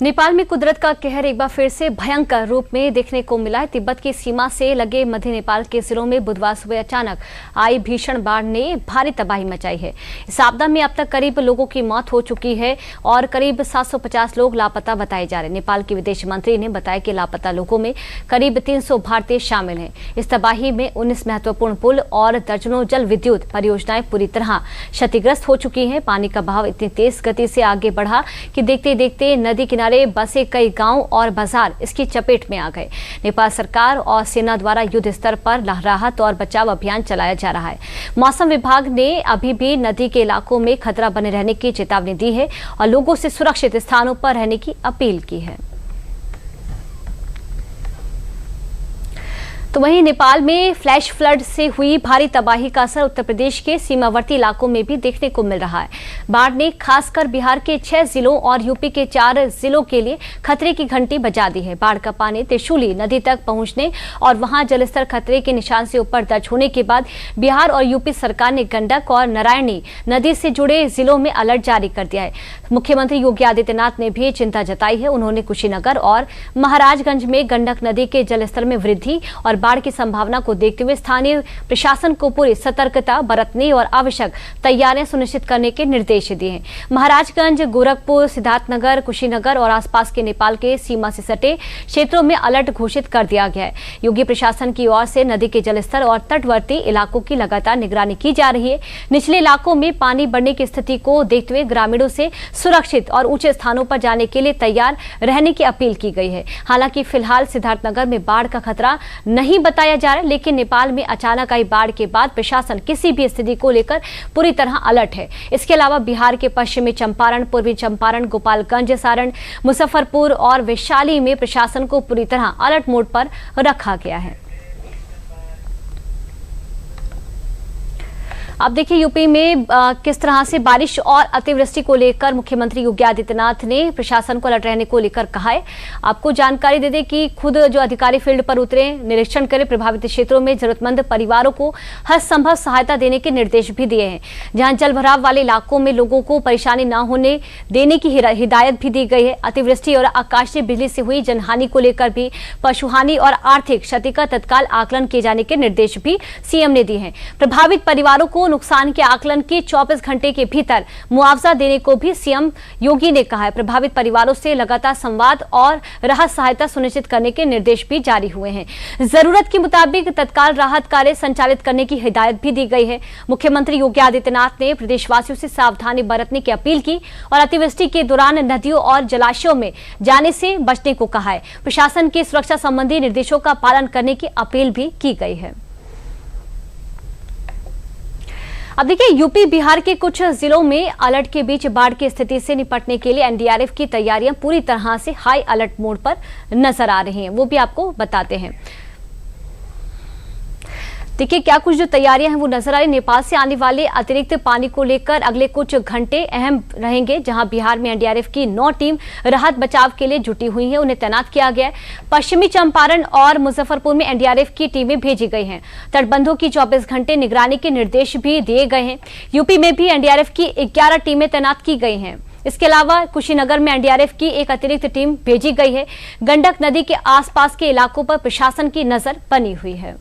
नेपाल में कुदरत का कहर एक बार फिर से भयंकर रूप में देखने को मिला है। तिब्बत की सीमा से लगे मध्य नेपाल के जिलों में बुधवार सुबह अचानक आई भीषण बाढ़ ने भारी तबाही मचाई है। इस आपदा में अब तक करीब लोगों की मौत हो चुकी है और करीब 750 लोग लापता बताए जा रहे हैं। नेपाल के विदेश मंत्री ने बताया कि लापता लोगों में करीब 300 भारतीय शामिल हैं। इस तबाही में 19 महत्वपूर्ण पुल और दर्जनों जल विद्युत परियोजनाएं पूरी तरह क्षतिग्रस्त हो चुकी हैं। पानी का बहाव इतनी तेज गति से आगे बढ़ा कि देखते देखते नदी किनारे बसे कई गांव और बाजार इसकी चपेट में आ गए। नेपाल सरकार और सेना द्वारा युद्ध स्तर पर राहत और बचाव अभियान चलाया जा रहा है। मौसम विभाग ने अभी भी नदी के इलाकों में खतरा बने रहने की चेतावनी दी है और लोगों से सुरक्षित स्थानों पर रहने की अपील की है। तो वहीं नेपाल में फ्लैश फ्लड से हुई भारी तबाही का असर उत्तर प्रदेश के सीमावर्ती इलाकों में भी देखने को मिल रहा है। बाढ़ ने खासकर बिहार के 6 जिलों और यूपी के 4 जिलों के लिए खतरे की घंटी बजा दी है। बाढ़ का पानी त्रिशूली नदी तक पहुंचने और वहां जलस्तर खतरे के निशान से ऊपर दर्ज होने के बाद बिहार और यूपी सरकार ने गंडक और नारायणी नदी से जुड़े जिलों में अलर्ट जारी कर दिया है। मुख्यमंत्री योगी आदित्यनाथ ने भी चिंता जताई है। उन्होंने कुशीनगर और महाराजगंज में गंडक नदी के जलस्तर में वृद्धि और बाढ़ की संभावना को देखते हुए स्थानीय प्रशासन को पूरी सतर्कता बरतने और आवश्यक तैयारियां सुनिश्चित करने के निर्देश दिए हैं। महाराजगंज, गोरखपुर, सिद्धार्थनगर, कुशीनगर और आसपास के नेपाल के सीमा से सटे क्षेत्रों में अलर्ट घोषित कर दिया गया है। योगी प्रशासन की ओर से नदी के जलस्तर और तटवर्ती इलाकों की लगातार निगरानी की जा रही है। निचले इलाकों में पानी बढ़ने की स्थिति को देखते हुए ग्रामीणों से सुरक्षित और ऊंचे स्थानों पर जाने के लिए तैयार रहने की अपील की गई है। हालांकि फिलहाल सिद्धार्थनगर में बाढ़ का खतरा नहीं बताया जा रहा है, लेकिन नेपाल में अचानक आई बाढ़ के बाद प्रशासन किसी भी स्थिति को लेकर पूरी तरह अलर्ट है। इसके अलावा बिहार के पश्चिमी चंपारण, पूर्वी चंपारण, गोपालगंज, सारण, मुजफ्फरपुर और वैशाली में प्रशासन को पूरी तरह अलर्ट मोड पर रखा गया है। अब देखिए यूपी में किस तरह से बारिश और अतिवृष्टि को लेकर मुख्यमंत्री योगी आदित्यनाथ ने प्रशासन को अलर्ट रहने को लेकर कहा है। आपको जानकारी दे दें कि खुद जो अधिकारी फील्ड पर उतरे, निरीक्षण करें, प्रभावित क्षेत्रों में जरूरतमंद परिवारों को हर संभव सहायता देने के निर्देश भी दिए हैं। जहां जलभराव वाले इलाकों में लोगों को परेशानी न होने देने की हिदायत भी दी गई है। अतिवृष्टि और आकाशीय बिजली से हुई जनहानि को लेकर भी पशुहानि और आर्थिक क्षति का तत्काल आकलन किए जाने के निर्देश भी सीएम ने दिए हैं। प्रभावित परिवारों को नुकसान के आकलन के 24 घंटे के भीतर मुआवजा देने को भी सीएम योगी ने कहा है। प्रभावित परिवारों से लगातार संवाद और राहत सहायता सुनिश्चित करने के निर्देश भी जारी हुए हैं। जरूरत के मुताबिक तत्काल राहत कार्य संचालित करने की हिदायत भी दी गई है। मुख्यमंत्री योगी आदित्यनाथ ने प्रदेशवासियों से सावधानी बरतने की अपील की और अतिवृष्टि के दौरान नदियों और जलाशयों में जाने से बचने को कहा है। प्रशासन की सुरक्षा संबंधी निर्देशों का पालन करने की अपील भी की गई है। अब देखिए यूपी बिहार के कुछ जिलों में अलर्ट के बीच बाढ़ की स्थिति से निपटने के लिए एनडीआरएफ की तैयारियां पूरी तरह से हाई अलर्ट मोड पर नजर आ रही हैं। वो भी आपको बताते हैं। देखिए क्या कुछ जो तैयारियां हैं वो नजर आ रही। नेपाल से आने वाले अतिरिक्त पानी को लेकर अगले कुछ घंटे अहम रहेंगे, जहां बिहार में एनडीआरएफ की 9 टीम राहत बचाव के लिए जुटी हुई है, उन्हें तैनात किया गया है। पश्चिमी चंपारण और मुजफ्फरपुर में एनडीआरएफ की टीमें भेजी गई हैं। तटबंधों की 24 घंटे निगरानी के निर्देश भी दिए गए हैं। यूपी में भी एनडीआरएफ की 11 टीमें तैनात की गई हैं। इसके अलावा कुशीनगर में एनडीआरएफ की एक अतिरिक्त टीम भेजी गई है। गंडक नदी के आसपास के इलाकों पर प्रशासन की नजर बनी हुई है।